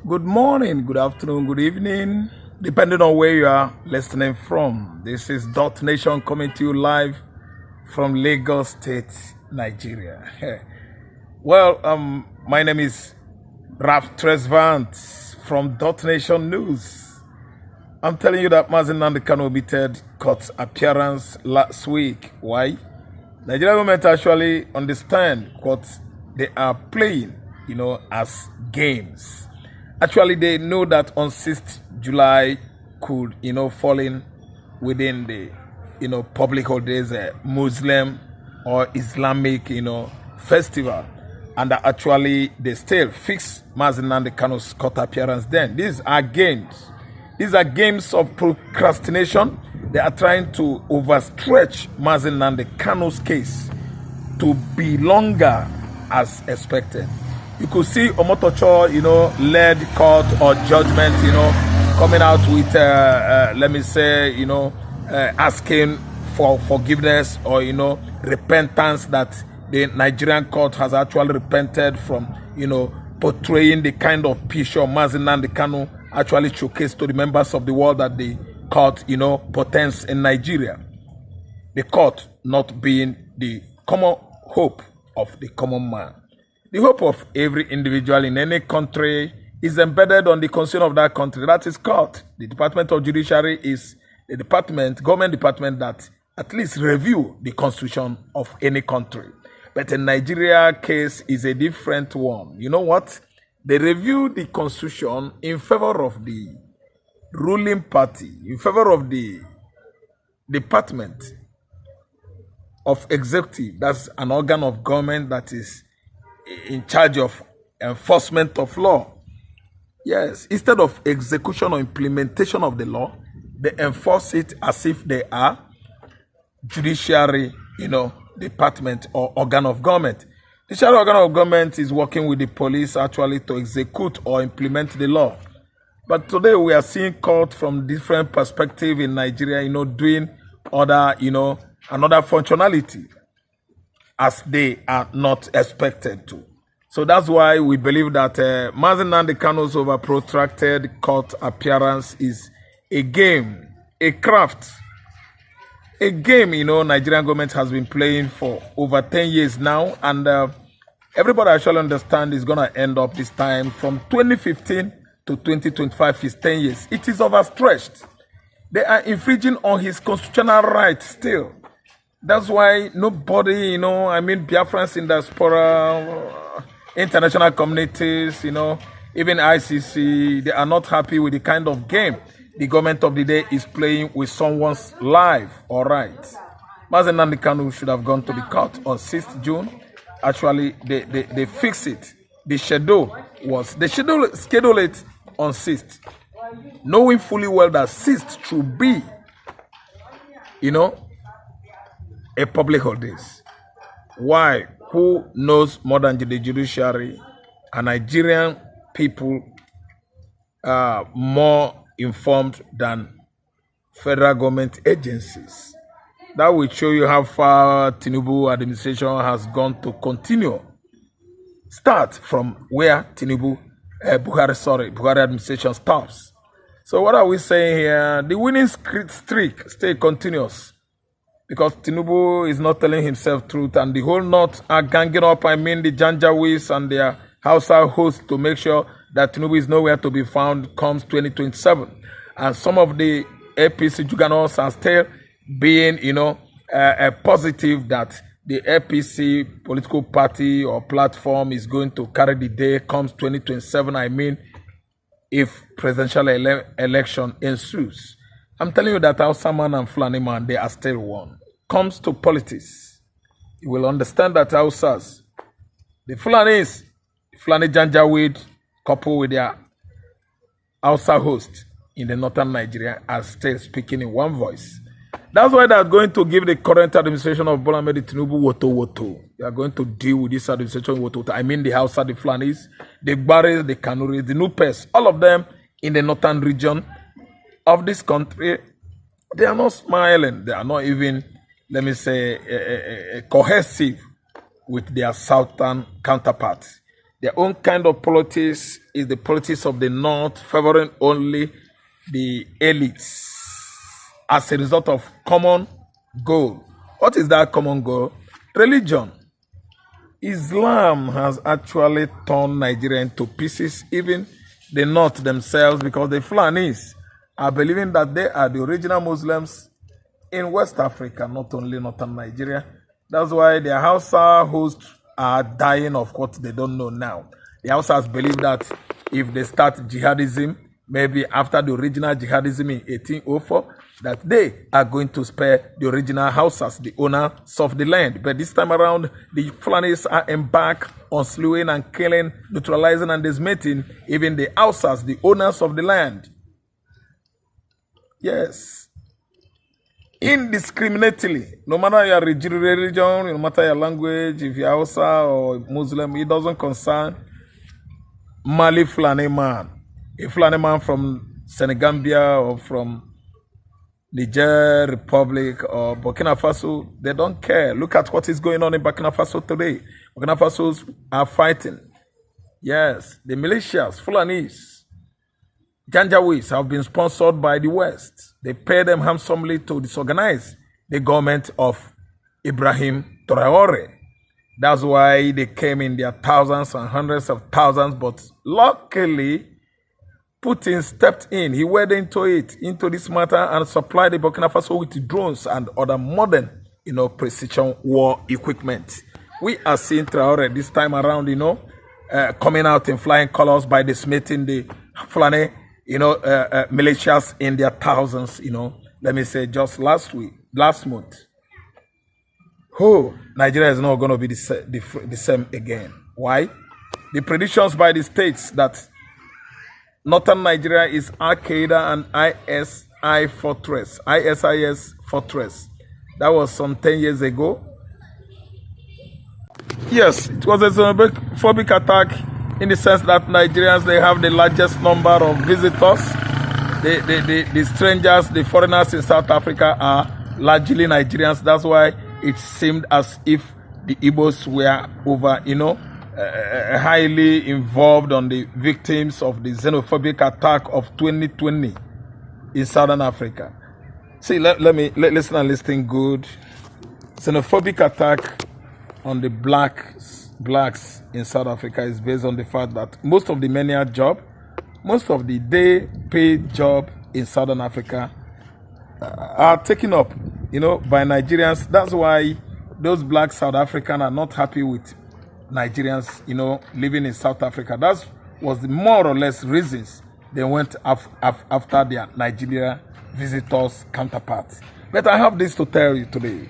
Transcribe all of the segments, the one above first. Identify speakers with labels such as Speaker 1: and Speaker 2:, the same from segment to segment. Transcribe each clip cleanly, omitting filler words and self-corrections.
Speaker 1: Good morning, good afternoon, good evening, depending on where you are listening from. This is Dot Nation coming to you live from Lagos State, Nigeria. My name is Raf Tresvant from Dot Nation News. I'm telling you that Mazi Nnamdi Kanu omitted court appearance last week. Why? Nigerian government actually understand what they are playing, as games. Actually, they know that on 6th July could, fall in within the, public holidays, Muslim or Islamic, festival. And that actually they still fix Mazi Nnamdi Kanu's court appearance then. These are games. These are games of procrastination. They are trying to overstretch Mazi Nnamdi Kanu's case to be longer as expected. You could see OMOTOSHO, led court or judgment, coming out with, asking for forgiveness or, repentance that the Nigerian court has actually repented from, portraying the kind of picture Mazi Nnamdi Kanu actually showcased to the members of the world that the court, portends in Nigeria. The court not being the common hope of the common man. The hope of every individual in any country is embedded on the constitution of that country. That is court. The Department of Judiciary is the government department that at least review the constitution of any country. But in Nigeria case is a different one. You know what? They review the constitution in favor of the ruling party, in favor of the Department of Executive. That's an organ of government that is in charge of enforcement of law. Yes, instead of execution or implementation of the law, they enforce it as if they are judiciary, department or organ of government. The judiciary organ of government is working with the police actually to execute or implement the law. But today we are seeing court from different perspective in Nigeria, doing other, another functionality as they are not expected to. So that's why we believe that Mazi Nnamdi Kanu's over protracted court appearance is a game, a craft, a game, Nigerian government has been playing for over 10 years now. And everybody actually understands is going to end up this time from 2015 to 2025 is 10 years. It is overstretched. They are infringing on his constitutional rights still. That's why nobody, Biafrans in diaspora, international communities, even ICC, they are not happy with the kind of game the government of the day is playing with someone's life or rights. Mazi Nnamdi Kanu should have gone to the court on 6th June. Actually, they fixed it. The schedule schedule it on 6th, knowing fully well that 6th should be, a public holidays. Why? Who knows more than the judiciary? And Nigerian people are more informed than federal government agencies. That will show you how far Tinubu administration has gone to continue. Start from where Buhari administration stops. So what are we saying here? The winning streak stay continuous. Because Tinubu is not telling himself truth, and the whole North are ganging up, the Janjawis and their household hosts to make sure that Tinubu is nowhere to be found comes 2027. And some of the APC juggernauts are still being, positive that the APC political party or platform is going to carry the day comes 2027. If presidential election ensues. I'm telling you that Hausa man and Fulani man, they are still one. Comes to politics, you will understand that Hausas, the Fulani Janjaweed, coupled with their Hausa host in the northern Nigeria, are still speaking in one voice. That's why they are going to give the current administration of Bola Ahmed Tinubu woto. They are going to deal with this administration woto. The Hausa, the Fulanis, the Gbaris, the Kanuris, the Nupes, all of them in the northern region of this country. They are not smiling. They are not even, cohesive with their southern counterparts. Their own kind of politics is the politics of the North, favoring only the elites as a result of common goal. What is that common goal? Religion. Islam has actually torn Nigeria into pieces, even the North themselves, because the Fulanis are believing that they are the original Muslims in West Africa, not only northern Nigeria. That's why the Hausa hosts are dying of what they don't know now. The Hausas believe that if they start jihadism, maybe after the original jihadism in 1804, that they are going to spare the original Hausas, the owners of the land. But this time around, the Fulanis are embarked on slewing and killing, neutralizing and decimating even the Hausas, the owners of the land. Yes. Indiscriminately, no matter your religion, no matter your language, if you're Hausa or Muslim, it doesn't concern Mali Fulani man. A Fulani man from Senegambia or from Niger Republic or Burkina Faso, they don't care. Look at what is going on in Burkina Faso today. Burkina Fasos are fighting. Yes, the militias, Fulanis, Janjawis have been sponsored by the West. They pay them handsomely to disorganize the government of Ibrahim Traore. That's why they came in their thousands and hundreds of thousands, but luckily, Putin stepped in. He waded into this matter and supplied the Burkina Faso with drones and other modern, precision war equipment. We are seeing Traore this time around, coming out in flying colors by dismissing the Fulani, militias in their thousands, let me say just last month. Oh, Nigeria is not going to be the same again. Why? The predictions by the states that northern Nigeria is Al-Qaeda and ISIS fortress. That was some 10 years ago. Yes, it was a xenophobic attack in the sense that Nigerians, they have the largest number of visitors. The strangers, the foreigners in South Africa are largely Nigerians. That's why it seemed as if the Igbos were over, highly involved on the victims of the xenophobic attack of 2020 in Southern Africa. See, listen and listen good. Xenophobic attack on the blacks in South Africa is based on the fact that most of the menial job, most of the day paid job in Southern Africa are taken up, by Nigerians. That's why those black South Africans are not happy with Nigerians, living in South Africa. That was the more or less reasons they went after their Nigeria visitors counterparts. But I have this to tell you today.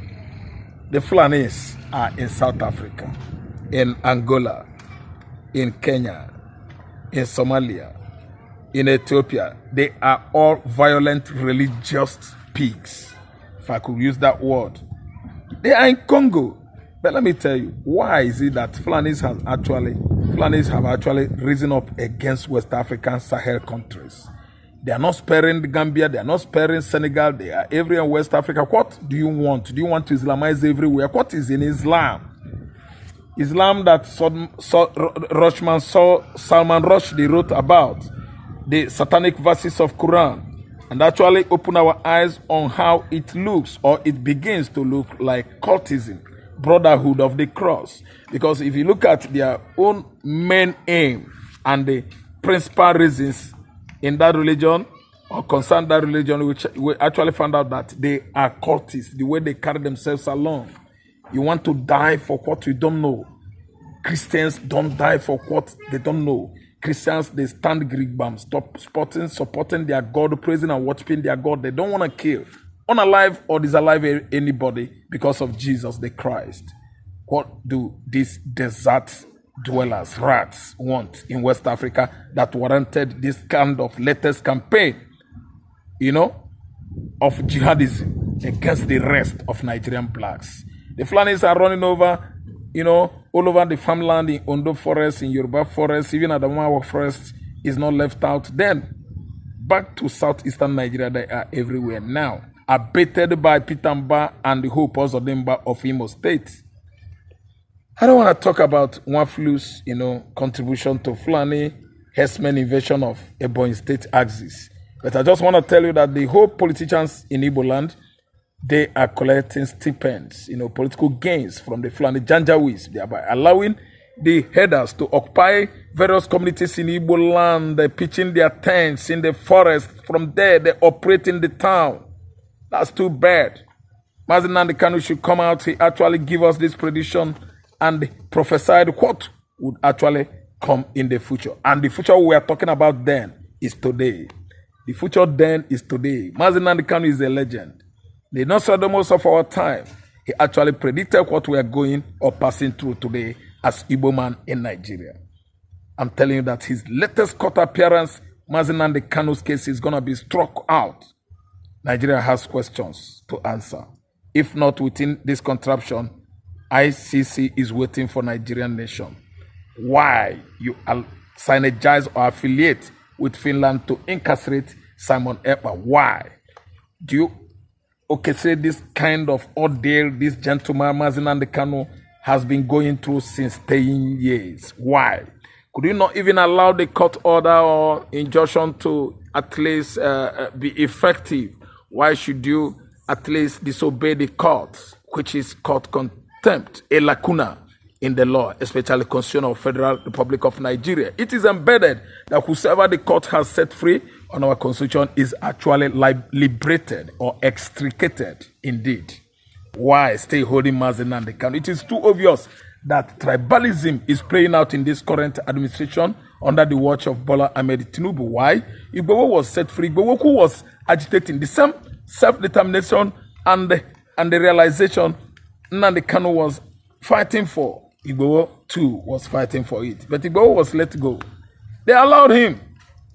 Speaker 1: The Fulanis are in South Africa, in Angola, in Kenya, in Somalia, in Ethiopia. They are all violent religious pigs, if I could use that word. They are in Congo. But let me tell you, why is it that Fulanis have actually risen up against West African Sahel countries? They are not sparing the Gambia, they are not sparing Senegal, they are everywhere in West Africa. What do you want? Do you want to Islamize everywhere? What is in Islam? Islam that Salman Rushdie wrote about, the satanic verses of Quran, and actually open our eyes on how it looks, or it begins to look like cultism, brotherhood of the cross. Because if you look at their own main aim and the principal reasons in that religion or concern that religion, which we actually found out that they are cultists, the way they carry themselves along. You want to die for what you don't know. Christians don't die for what they don't know. Christians, they stand Greek bomb, supporting their God, praising and worshiping their God. They don't want to kill, unalive or disalive anybody because of Jesus the Christ. What do these desert dwellers, rats, want in West Africa that warranted this kind of latest campaign, of jihadism against the rest of Nigerian blacks? The Fulanis are running over, all over the farmland in Ondo Forest, in Yoruba Forest, even at the Adamawa Forest is not left out. Then, back to southeastern Nigeria, they are everywhere now, abated by Peter Mba and the Hope Ozodimba of Imo State. I don't want to talk about Nwafulu's, contribution to Fulani herdsmen invasion of Ebonyi State axis. But I just want to tell you that the whole politicians in Igbo land, they are collecting stipends, political gains from the Fulani Janjaweeds, thereby allowing the headers to occupy various communities in Igbo land, pitching their tents in the forest. From there, they operate in the town. That's too bad. Mazi Nnamdi Kanu should come out. He actually give us this prediction and prophesied what would actually come in the future. And the future we are talking about then is today. The future then is today. Mazi Nnamdi Kanu is a legend. The Nostradamus of our time. He actually predicted what we are going or passing through today as Igbo man in Nigeria. I'm telling you that his latest court appearance, Mazi Nnamdi Kanu's case, is going to be struck out. Nigeria has questions to answer. If not within this contraption, ICC is waiting for Nigerian nation. Why you synergize or affiliate with Finland to incarcerate Simon Ekpa? Why do you say this kind of ordeal this gentleman Mazi Nnamdi Kanu has been going through since 10 years? Why? Could you not even allow the court order or injunction to at least be effective? Why should you at least disobey the court, which is court contempt, a lacuna in the law, especially Constitution of Federal Republic of Nigeria? It is embedded that whosoever the court has set free on our Constitution is actually liberated or extricated indeed. Why stay holding Mazi Nnamdi Kanu? It is too obvious that tribalism is playing out in this current administration under the watch of Bola Ahmed Tinubu. Why? Igboho was set free. Igboho who was agitating the same self-determination and the realization Nnamdi Kanu was fighting for. Igboho too was fighting for it. But Igboho was let go. They allowed him.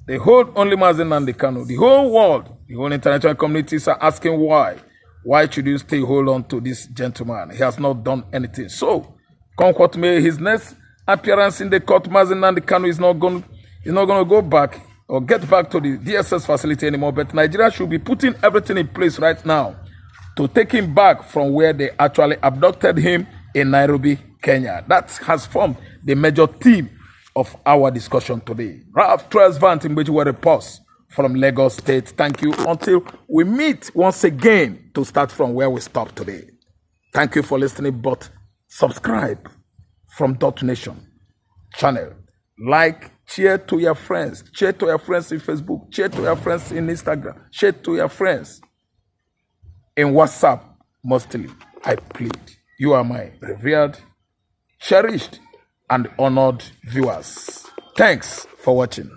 Speaker 1: They hold only Mazi Nnamdi Kanu. The whole world, the whole international communities are asking why. Why should you stay hold on to this gentleman? He has not done anything. So, come what may, his next appearance in the court, Mazi Nnamdi Kanu is not going to go back or get back to the DSS facility anymore. But Nigeria should be putting everything in place right now to take him back from where they actually abducted him in Nairobi, Kenya. That has formed the major theme of our discussion today. Ralph Tresvant in which we report from Lagos State. Thank you until we meet once again to start from where we stopped today. Thank you for listening, but subscribe from Dot Nation channel. Like, share to your friends. Share to your friends in Facebook. Share to your friends in Instagram. Share to your friends in WhatsApp mostly. I plead. You are my revered, cherished, and honored viewers. Thanks for watching.